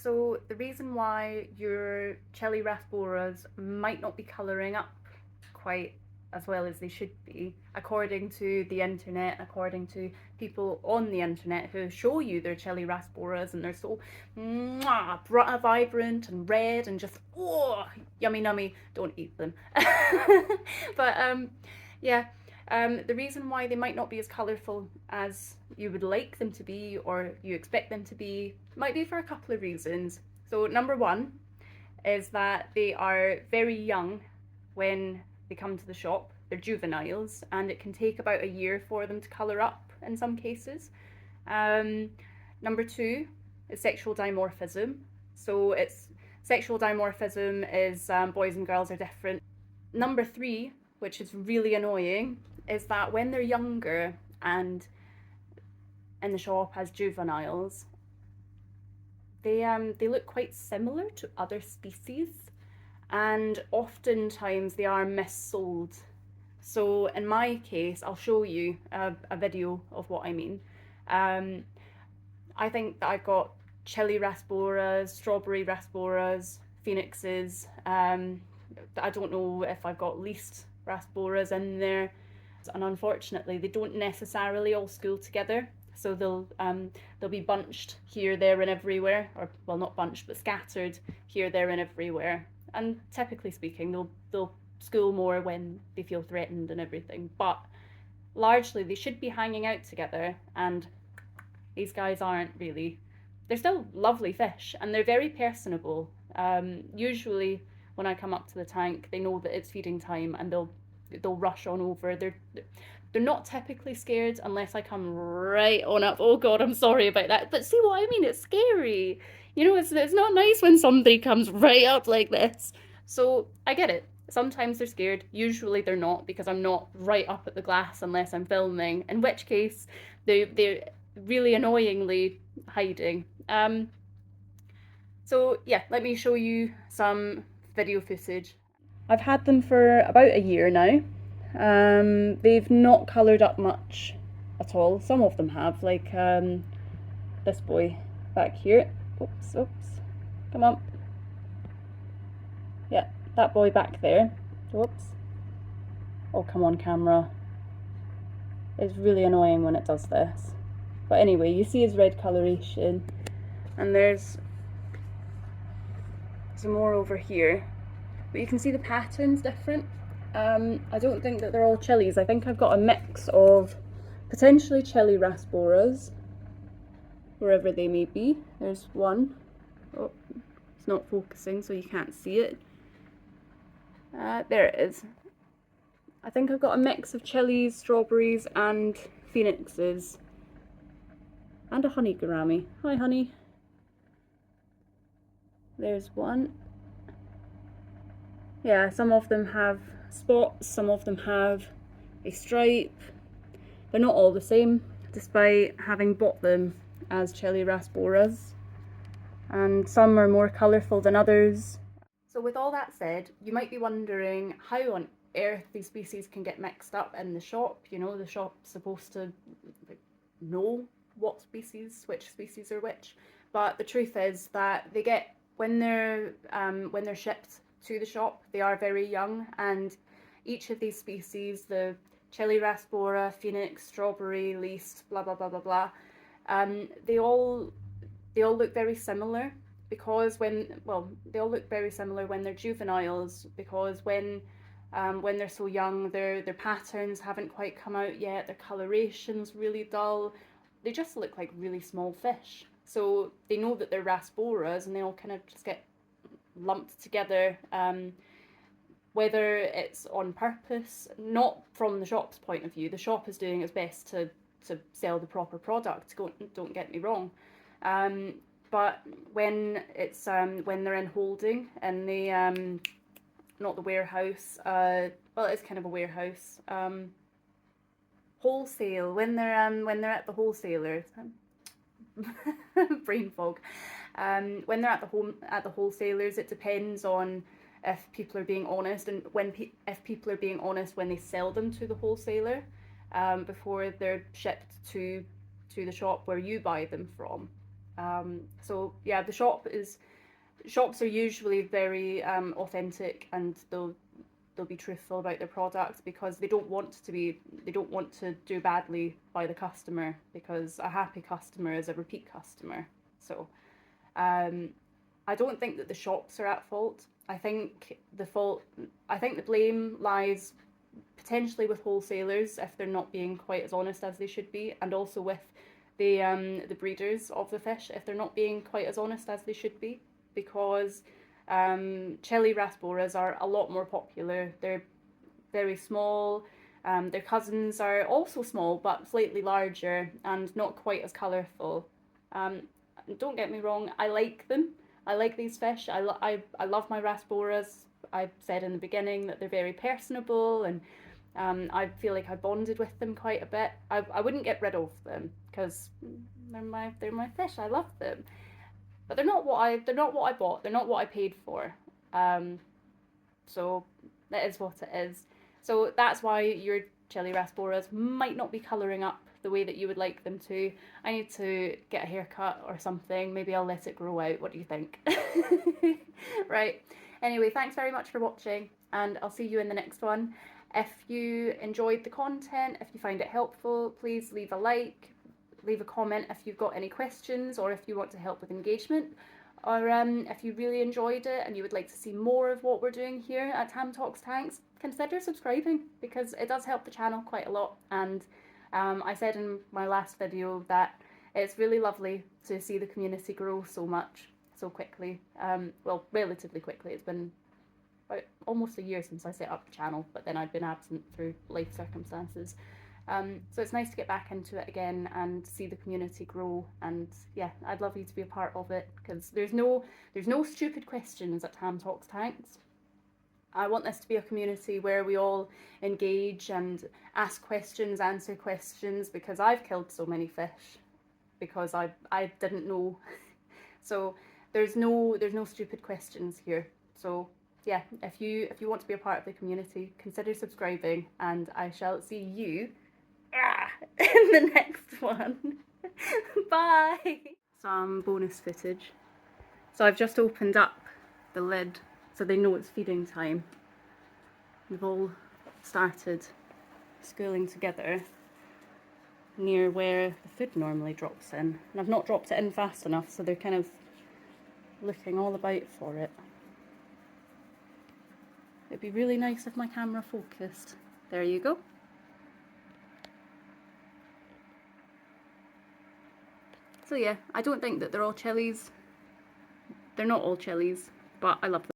So the reason why your Chilli Rasboras might not be colouring up quite as well as they should be, according to the internet, according to people on the internet who show you their Chilli Rasboras, and they're so vibrant and red and just yummy nummy. Don't eat them. But yeah, the reason why they might not be as colourful as you would like them to be or you expect them to be might be for a couple of reasons. So number one is that they are very young when they come to the shop. They're juveniles, and it can take about a year for them to colour up in some cases. Number two is sexual dimorphism. So it's sexual dimorphism is boys and girls are different. Number three, which is really annoying, is that when they're younger and in the shop as juveniles, they look quite similar to other species, and oftentimes they are missold. So in my case, I'll show you a video of what I mean. I think that I've got Chilli Rasboras, Strawberry Rasboras, Phoenixes. I don't know if I've got least Rasboras in there. And unfortunately, they don't necessarily all school together. So they'll be bunched here, there, and everywhere, or well, not bunched, but scattered here, there, and everywhere. And typically speaking, they'll school more when they feel threatened and everything. But largely, they should be hanging out together, and these guys aren't really. They're still lovely fish, and they're very personable. Usually, when I come up to the tank, they know that it's feeding time, and they'll rush on over. They're not typically scared unless I come right on up. Oh God, I'm sorry about that. But see what I mean? It's scary. You know, it's not nice when somebody comes right up like this. So I get it. Sometimes they're scared. Usually they're not, because I'm not right up at the glass unless I'm filming. In which case, they're really annoyingly hiding. So yeah, let me show you some video footage. I've had them for about a year now. They've not coloured up much at all. Some of them have, like this boy back here. Oops, come on. Yeah, that boy back there. Whoops. Oh, come on, camera. It's really annoying when it does this. But anyway, you see his red coloration, and there's some more over here. But you can see the pattern's different. I don't think that they're all chilies. I think I've got a mix of potentially Chilli Rasboras, wherever they may be. There's one. Oh, it's not focusing, so you can't see it. There it is. I think I've got a mix of chilies, strawberries, and phoenixes. And a honey gourami. Hi, honey. There's one. Yeah, some of them have spots, some of them have a stripe. They're not all the same, despite having bought them as Chilli Rasboras. And some are more colourful than others. So with all that said, you might be wondering how on earth these species can get mixed up in the shop. You know, the shop's supposed to know what species, which species are which. But the truth is that they get, when they're shipped to the shop, they are very young, and each of these species, the Chilli Rasbora, Phoenix, Strawberry, Least, blah blah blah blah blah, they all look very similar, because they all look very similar when they're juveniles, because when they're so young, their patterns haven't quite come out yet, their coloration's really dull, they just look like really small fish. So they know that they're Rasboras, and they all kind of just get lumped together, whether it's on purpose, not from the shop's point of view. The shop is doing its best to sell the proper product, don't get me wrong, but when it's when they're in holding and they not the warehouse, well, it's kind of a warehouse, wholesale, when they're at the wholesalers, brain fog. When they're at the wholesalers, it depends on if people are being honest, and if people are being honest when they sell them to the wholesaler, before they're shipped to the shop where you buy them from. So yeah, shops are usually very authentic, and they'll be truthful about their product because they don't want to do badly by the customer, because a happy customer is a repeat customer. So I don't think that the shops are at fault. I think the blame lies potentially with wholesalers if they're not being quite as honest as they should be, and also with the breeders of the fish if they're not being quite as honest as they should be, because Chilli Rasboras are a lot more popular. They're very small. Their cousins are also small but slightly larger and not quite as colourful. Don't get me wrong, I like them. I like these fish. I love my Rasboras. I said in the beginning that they're very personable, and I feel like I bonded with them quite a bit. I wouldn't get rid of them because they're my fish. I love them, but they're not what I bought. They're not what I paid for. So that is what it is. So that's why your Chilli Rasboras might not be colouring up the way that you would like them to. I need to get a haircut or something. Maybe I'll let it grow out. What do you think? Right. Anyway, thanks very much for watching, and I'll see you in the next one. If you enjoyed the content, if you find it helpful, please leave a like, leave a comment if you've got any questions, or if you want to help with engagement, or if you really enjoyed it and you would like to see more of what we're doing here at Tam Talks Tanks, consider subscribing, because it does help the channel quite a lot. And I said in my last video that it's really lovely to see the community grow so much, so quickly. Well, relatively quickly. It's been about almost a year since I set up the channel, but then I'd been absent through life circumstances. So it's nice to get back into it again and see the community grow, and yeah, I'd love you to be a part of it, because there's no stupid questions at Tam Talks Tanks. I want this to be a community where we all engage and ask questions, answer questions, because I've killed so many fish because I didn't know. So there's no stupid questions here. So yeah, if you want to be a part of the community, consider subscribing, and I shall see you in the next one. Bye! Some bonus footage. So I've just opened up the lid so they know it's feeding time. We've all started schooling together near where the food normally drops in, and I've not dropped it in fast enough, so they're kind of looking all about for it. It'd be really nice if my camera focused. There you go. So yeah, I don't think that they're all chillies. They're not all chillies, but I love them.